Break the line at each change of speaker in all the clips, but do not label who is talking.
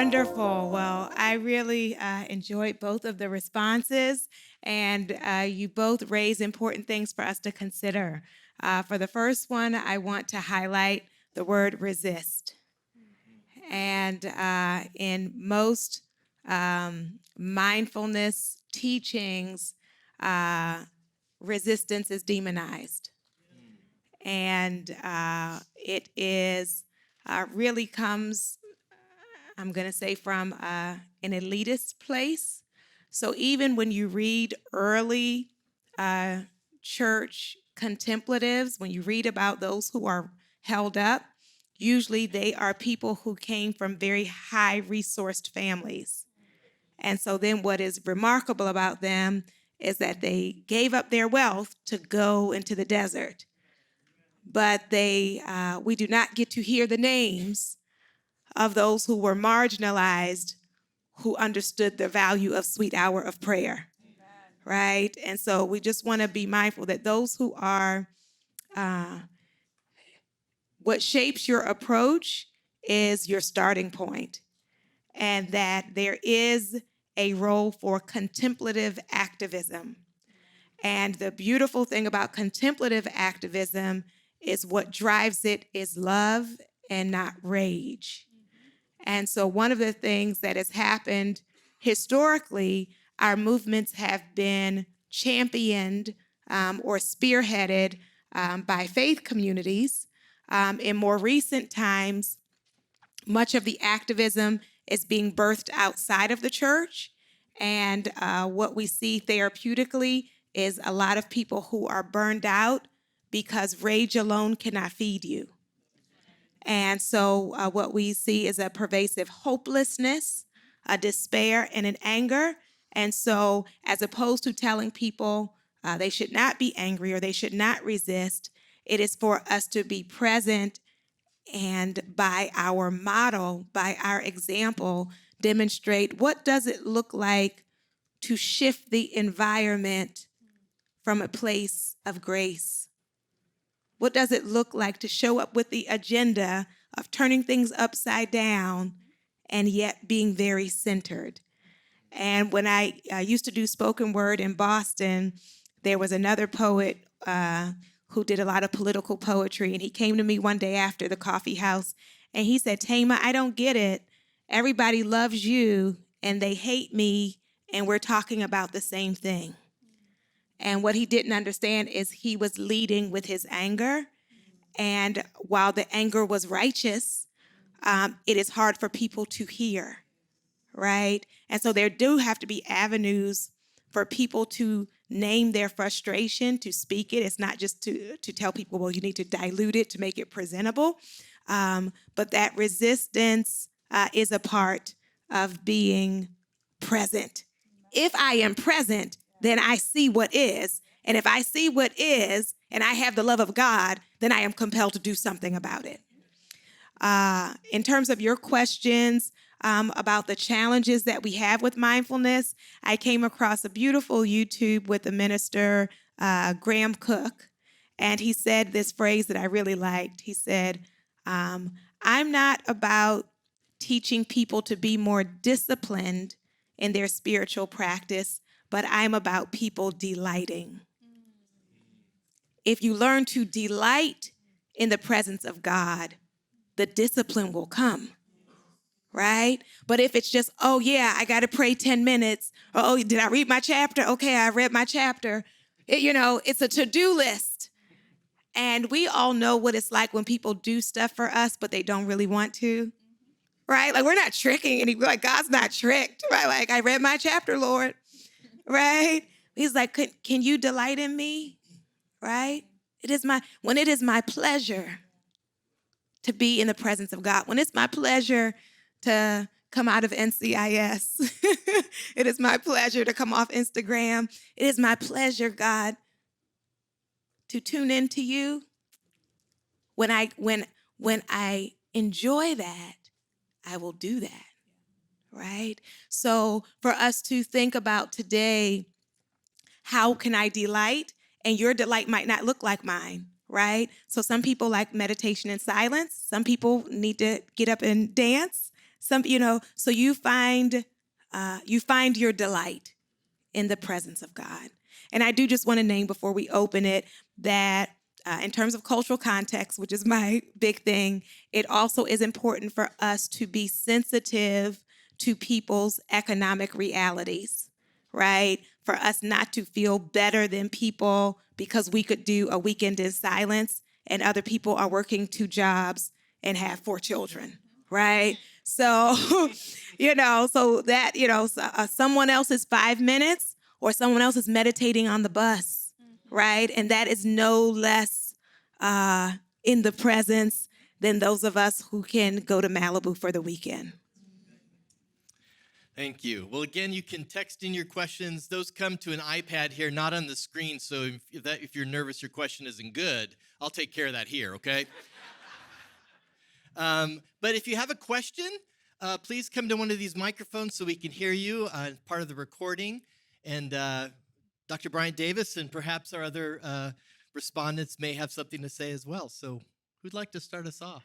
Wonderful. Well, I really enjoyed both of the responses, and you both raise important things for us to consider. For the first one, I want to highlight the word resist. And in most mindfulness teachings, resistance is demonized. And it is really comes, I'm going to say, from an elitist place. So even when you read early church contemplatives, when you read about those who are held up, usually they are people who came from very high-resourced families. And so then what is remarkable about them is that they gave up their wealth to go into the desert. But we do not get to hear the names of those who were marginalized, who understood the value of sweet hour of prayer. Amen. Right? And so we just want to be mindful that those who are, what shapes your approach is your starting point, and that there is a role for contemplative activism. And the beautiful thing about contemplative activism is what drives it is love and not rage. And so one of the things that has happened historically, our movements have been championed or spearheaded by faith communities. In more recent times, much of the activism is being birthed outside of the church. And what we see therapeutically is a lot of people who are burned out because rage alone cannot feed you. And so what we see is a pervasive hopelessness, a despair, and an anger. And so as opposed to telling people they should not be angry or they should not resist, it is for us to be present and by our model, by our example, demonstrate what does it look like to shift the environment from a place of grace. What does it look like to show up with the agenda of turning things upside down and yet being very centered? And when I used to do spoken word in Boston, there was another poet who did a lot of political poetry, and he came to me one day after the coffee house, and he said, "Thema, I don't get it. Everybody loves you, and they hate me, and we're talking about the same thing." And what he didn't understand is he was leading with his anger. And while the anger was righteous, it is hard for people to hear, right? And so there do have to be avenues for people to name their frustration, to speak it. It's not just to tell people, well, you need to dilute it to make it presentable. But that resistance is a part of being present. If I am present, then I see what is. And if I see what is, and I have the love of God, then I am compelled to do something about it. In terms of your questions about the challenges that we have with mindfulness, I came across a beautiful YouTube with the minister, Graham Cook, and he said this phrase that I really liked. He said, I'm not about teaching people to be more disciplined in their spiritual practice, but I'm about people delighting. If you learn to delight in the presence of God, the discipline will come, right? But if it's just, oh yeah, I got to pray 10 minutes. Or, oh, did I read my chapter? Okay, I read my chapter. It's a to-do list. And we all know what it's like when people do stuff for us, but they don't really want to, right? Like, we're not tricking anybody. Like, God's not tricked, right? Like, I read my chapter, Lord, right? He's like, can you delight in me, right? When it is my pleasure to be in the presence of God, when it's my pleasure to come out of NCIS, it is my pleasure to come off Instagram. It is my pleasure, God, to tune into you. When I enjoy that, I will do that, right? So for us to think about today, how can I delight? And your delight might not look like mine, right? So some people like meditation and silence. Some people need to get up and dance. So you find your delight in the presence of God. And I do just want to name before we open it that in terms of cultural context, which is my big thing, it also is important for us to be sensitive to people's economic realities, right? For us not to feel better than people because we could do a weekend in silence and other people are working 2 jobs and have 4 children, right? So, so that, someone else's 5 minutes or someone else is meditating on the bus, right? And that is no less in the presence than those of us who can go to Malibu for the weekend.
Thank you. Well, again, you can text in your questions. Those come to an iPad here, not on the screen. So if you're nervous your question isn't good, I'll take care of that here, okay? But if you have a question, please come to one of these microphones so we can hear you as part of the recording. And Dr. Bryant-Davis and perhaps our other respondents may have something to say as well. So who'd like to start us off?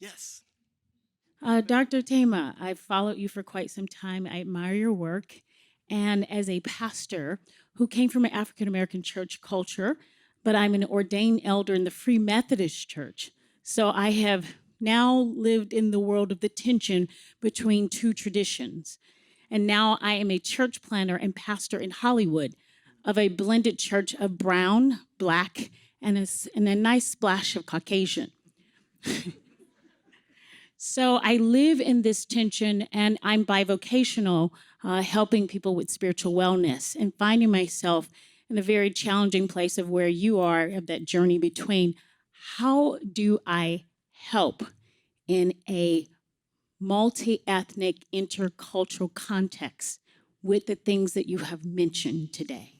Yes.
Dr. Thema, I've followed you for quite some time. I admire your work. And as a pastor who came from an African American church culture, but I'm an ordained elder in the Free Methodist Church. So I have now lived in the world of the tension between 2 traditions. And now I am a church planner and pastor in Hollywood of a blended church of brown, black, and a nice splash of Caucasian. So I live in this tension, and I'm bivocational, helping people with spiritual wellness and finding myself in a very challenging place of where you are, of that journey between how do I help in a multi-ethnic, intercultural context with the things that you have mentioned today.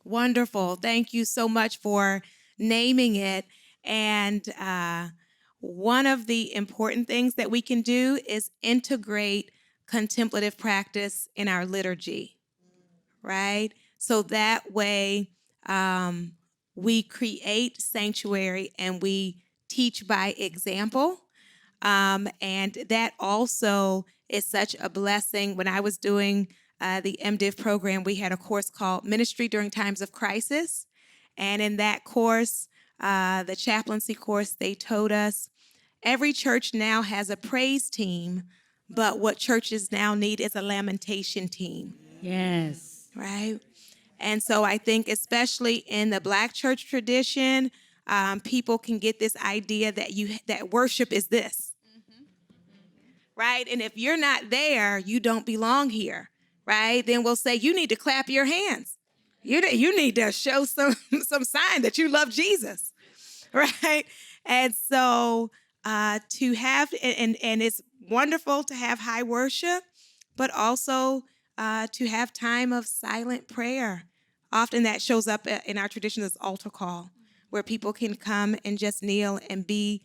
Wonderful. Thank you so much for naming it. And one of the important things that we can do is integrate contemplative practice in our liturgy, right? So that way we create sanctuary and we teach by example. And that also is such a blessing. When I was doing the MDiv program, we had a course called Ministry During Times of Crisis. And in that course, the chaplaincy course, they told us every church now has a praise team, but what churches now need is a lamentation team.
Yes.
Right? And so I think especially in the Black church tradition, people can get this idea that worship is this. Right? And if you're not there, you don't belong here. Right? Then we'll say, you need to clap your hands. You need to show some sign that you love Jesus. Right? And so to have, and it's wonderful to have high worship, but also to have time of silent prayer. Often that shows up in our tradition as altar call, where people can come and just kneel and be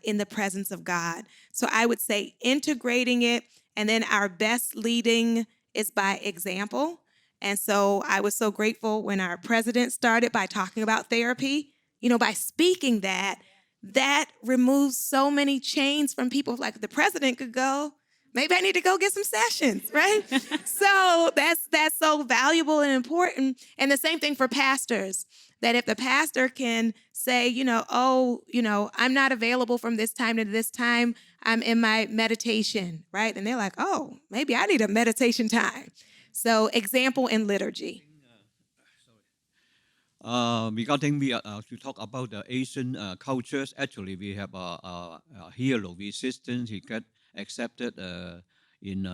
in the presence of God. So I would say integrating it, and then our best leading is by example. And so I was so grateful when our president started by talking about therapy, by speaking that removes so many chains from people. Like the president could go, maybe I need to go get some sessions, right? So that's so valuable and important. And the same thing for pastors, that if the pastor can say, I'm not available from this time to this time, I'm in my meditation, right? And they're like, oh, maybe I need a meditation time. So example in liturgy.
Regarding to talk about the Asian cultures, actually we have a hero resistance. He got accepted in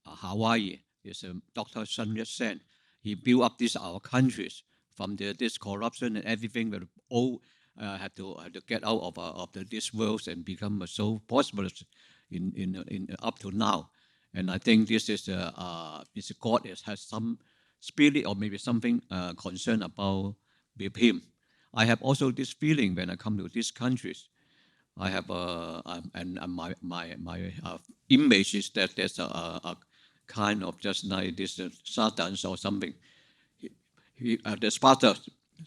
Hawaii. It's Dr. Sun Yat-sen. He built up our countries from this corruption and everything. We all had to get out of this world and become so prosperous in up to now. And I think this is God has some spirit or maybe something concerned about with him. I have also this feeling when I come to these countries. I have and my image is that there's a kind of just like this Satan or something. The Sparta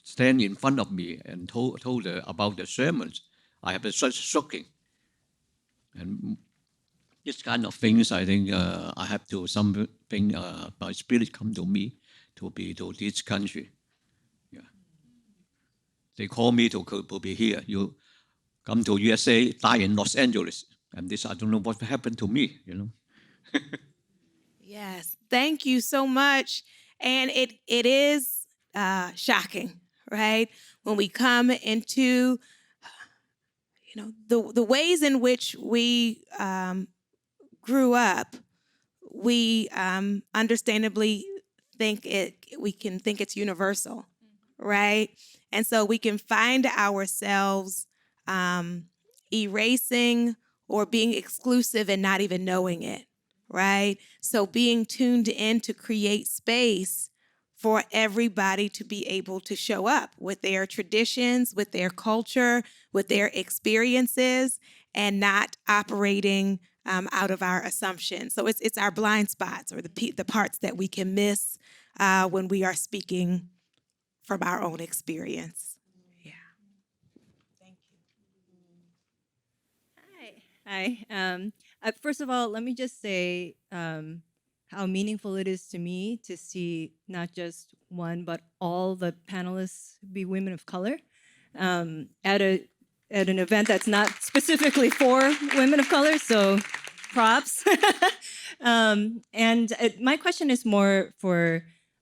stand in front of me and told about the sermons. I have been such shocking. And this kind of things, I think I have to something my spirit come to me to be to this country. Yeah, they call me to be here. You come to USA, die in Los Angeles, and this I don't know what happened to me.
Yes, thank you so much. And it is shocking, right? When we come into the ways in which we grew up, we understandably we can think it's universal, right? And so we can find ourselves erasing or being exclusive and not even knowing it, right? So being tuned in to create space for everybody to be able to show up with their traditions, with their culture, with their experiences, and not operating out of our assumptions. So it's our blind spots or the parts that we can miss when we are speaking from our own experience. Yeah. Thank
you. Hi. First of all, let me just say how meaningful it is to me to see not just one, but all the panelists be women of color at an event that's not specifically for women of color. So props. My question is more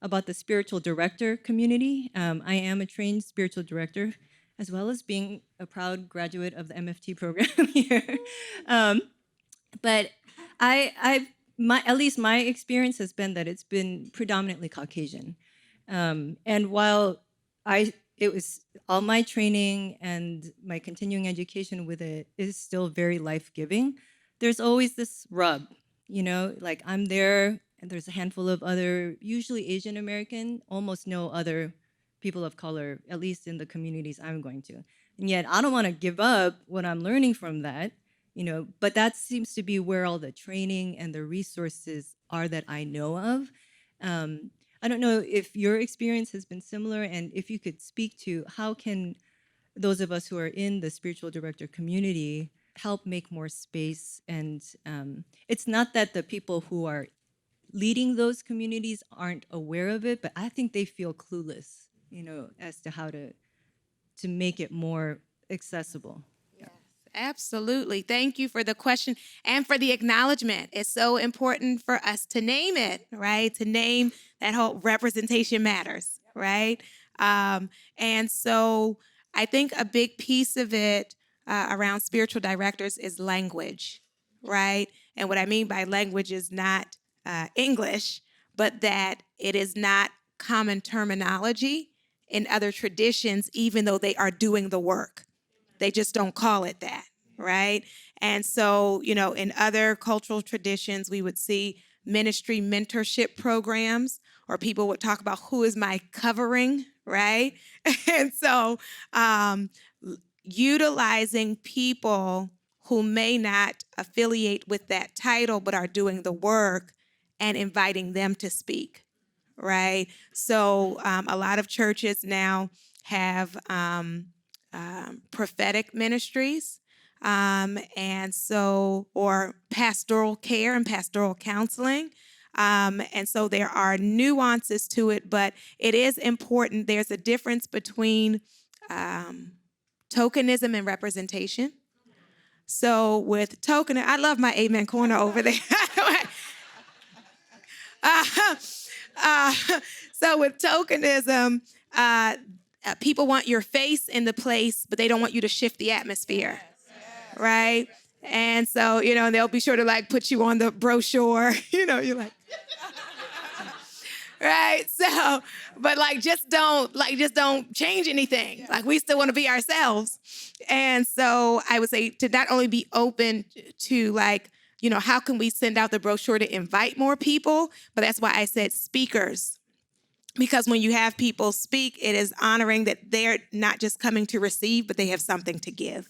about the spiritual director community. I am a trained spiritual director, as well as being a proud graduate of the MFT program here. But at least my experience has been that it's been predominantly Caucasian. And while it was all my training and my continuing education with it is still very life-giving, there's always this rub, like I'm there and there's a handful of other, usually Asian American, almost no other people of color, at least in the communities I'm going to. And yet I don't want to give up what I'm learning from that, but that seems to be where all the training and the resources are that I know of. I don't know if your experience has been similar, and if you could speak to how can those of us who are in the spiritual director community help make more space. And it's not that the people who are leading those communities aren't aware of it, but I think they feel clueless, as to how to make it more accessible.
Absolutely. Thank you for the question and for the acknowledgement. It's so important for us to name it, right? To name that whole representation matters, right? And so I think a big piece of it around spiritual directors is language, right? And what I mean by language is not English, but that it is not common terminology in other traditions, even though they are doing the work. They just don't call it that, right? And so, in other cultural traditions, we would see ministry mentorship programs, or people would talk about who is my covering, right? And so utilizing people who may not affiliate with that title, but are doing the work and inviting them to speak, right? So a lot of churches now have prophetic ministries, and so, or pastoral care and pastoral counseling. And so there are nuances to it, but it is important. There's a difference between tokenism and representation. So with I love my amen corner over there. So with tokenism, people want your face in the place, but they don't want you to shift the atmosphere, right? And so, they'll be sure to put you on the brochure, you're like, right? So, but just don't change anything. We still want to be ourselves. And so I would say to not only be open to how can we send out the brochure to invite more people, but that's why I said speakers. Because when you have people speak, it is honoring that they're not just coming to receive, but they have something to give.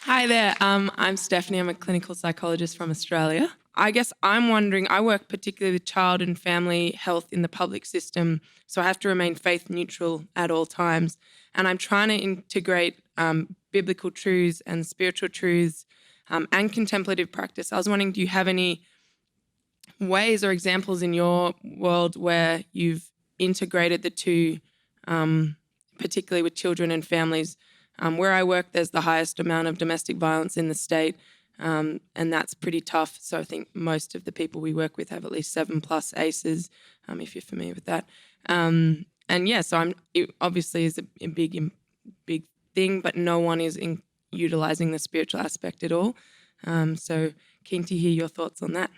Hi there, I'm Stephanie. I'm a clinical psychologist from Australia. I guess I'm wondering, I work particularly with child and family health in the public system, so I have to remain faith neutral at all times. And I'm trying to integrate biblical truths and spiritual truths and contemplative practice. I was wondering, do you have any ways or examples in your world where you've integrated the two, particularly with children and families? Where I work, there's the highest amount of domestic violence in the state, and that's pretty tough. So I think most of the people we work with have at least 7+ ACEs, if you're familiar with that. And yeah, so it obviously is a big thing, but no one is utilizing the spiritual aspect at all. So keen to hear your thoughts on that.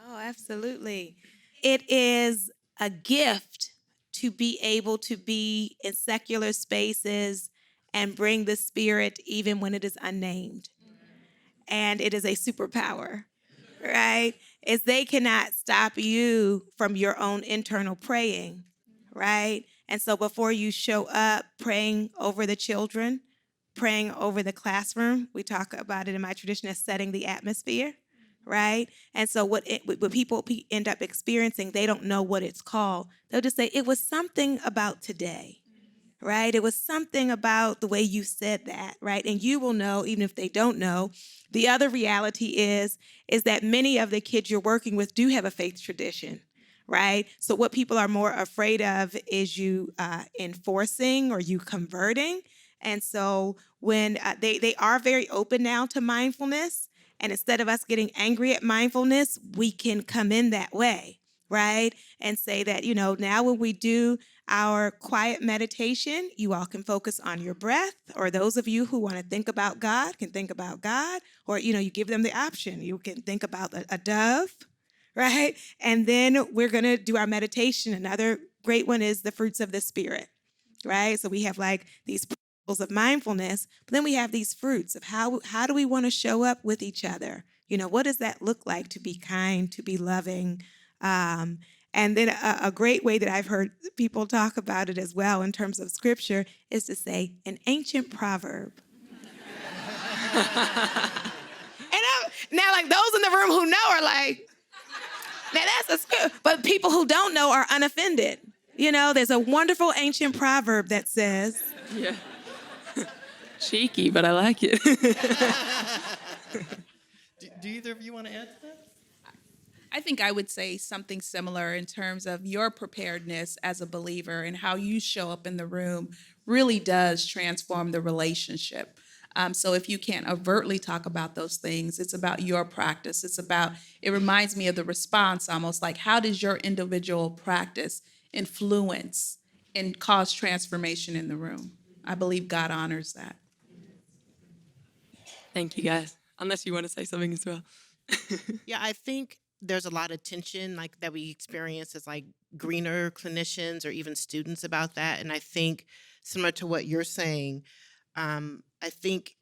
Oh, absolutely. It is a gift to be able to be in secular spaces and bring the Spirit even when it is unnamed. And it is a superpower, right? Is they cannot stop you from your own internal praying, right? And so before you show up praying over the children, praying over the classroom, we talk about it in my tradition as setting the atmosphere, right? And so what people end up experiencing, they don't know what it's called. They'll just say, it was something about today, right? It was something about the way you said that, right? And you will know, even if they don't know. The other reality is that many of the kids you're working with do have a faith tradition, right? So what people are more afraid of is you enforcing or you converting. And so when they are very open now to mindfulness, and instead of us getting angry at mindfulness, we can come in that way, right? And say that, now when we do our quiet meditation, you all can focus on your breath, or those of you who want to think about God can think about God, or, you give them the option. You can think about a dove, right? And then we're going to do our meditation. Another great one is the fruits of the Spirit, right? So we have like these principles of mindfulness, but then we have these fruits of how do we want to show up with each other? What does that look like to be kind, to be loving? And then a great way that I've heard people talk about it as well in terms of scripture is to say an ancient proverb. And now, like those in the room who know are like, now that's a script. But people who don't know are unoffended. There's a wonderful ancient proverb that says,
Yeah. Cheeky, but I like it.
Do either of you want to add to that?
I think I would say something similar in terms of your preparedness as a believer and how you show up in the room really does transform the relationship. So if you can't overtly talk about those things, it's about your practice. It reminds me of the response, almost like, how does your individual practice influence and cause transformation in the room? I believe God honors that.
Thank you, guys. Unless you want to say something as well.
Yeah, I think there's a lot of tension that we experience as greener clinicians or even students about that. And I think similar to what you're saying, I think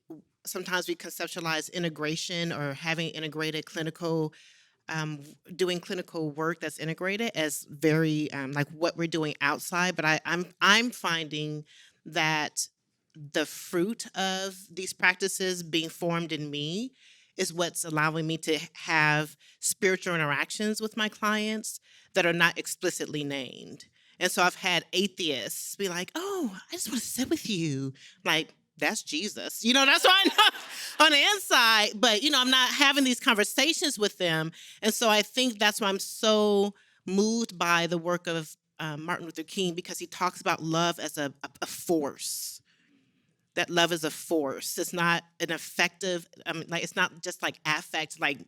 sometimes we conceptualize integration or having integrated clinical, doing clinical work that's integrated as very like what we're doing outside. But I'm finding that the fruit of these practices being formed in me is what's allowing me to have spiritual interactions with my clients that are not explicitly named. And so I've had atheists be like, oh, I just want to sit with you. Like, that's Jesus. That's what I know on the inside. But, I'm not having these conversations with them. And so I think that's why I'm so moved by the work of Martin Luther King, because he talks about love as a force. That love is a force. It's not an effective, it's not just like affect, like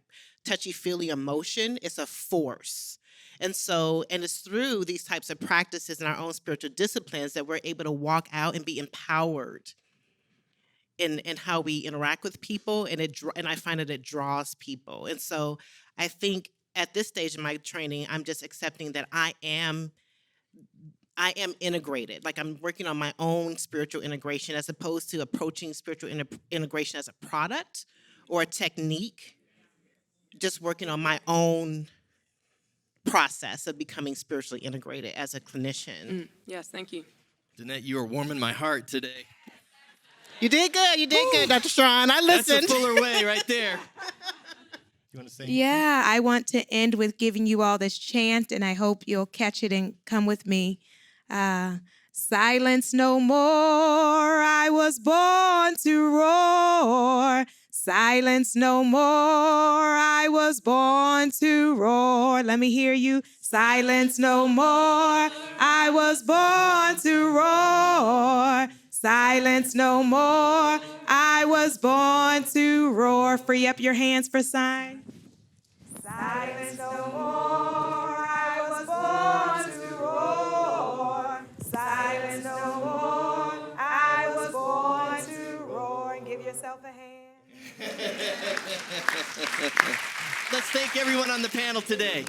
touchy-feely emotion. It's a force. And it's through these types of practices in our own spiritual disciplines that we're able to walk out and be empowered in how we interact with people. And I find that it draws people. And so I think at this stage in my training, I'm just accepting that I am integrated. Like, I'm working on my own spiritual integration as opposed to approaching spiritual integration as a product or a technique. Just working on my own process of becoming spiritually integrated as a clinician.
Yes, thank you.
Denette, you are warming my heart today.
You did good. You did good, Dr. Strawn. I listened.
That's a Fuller way right there. You want to say anything?
Yeah, I want to end with giving you all this chant, and I hope you'll catch it and come with me. Silence no more, I was born to roar. Silence no more, I was born to roar. Let me hear you. Silence no more, I was born to roar. Silence no more, I was born to roar. Free up your hands for sign. Silence no more, I was born to roar. Silence no more, I was born to roar. And give yourself a hand.
Let's thank everyone on the panel today.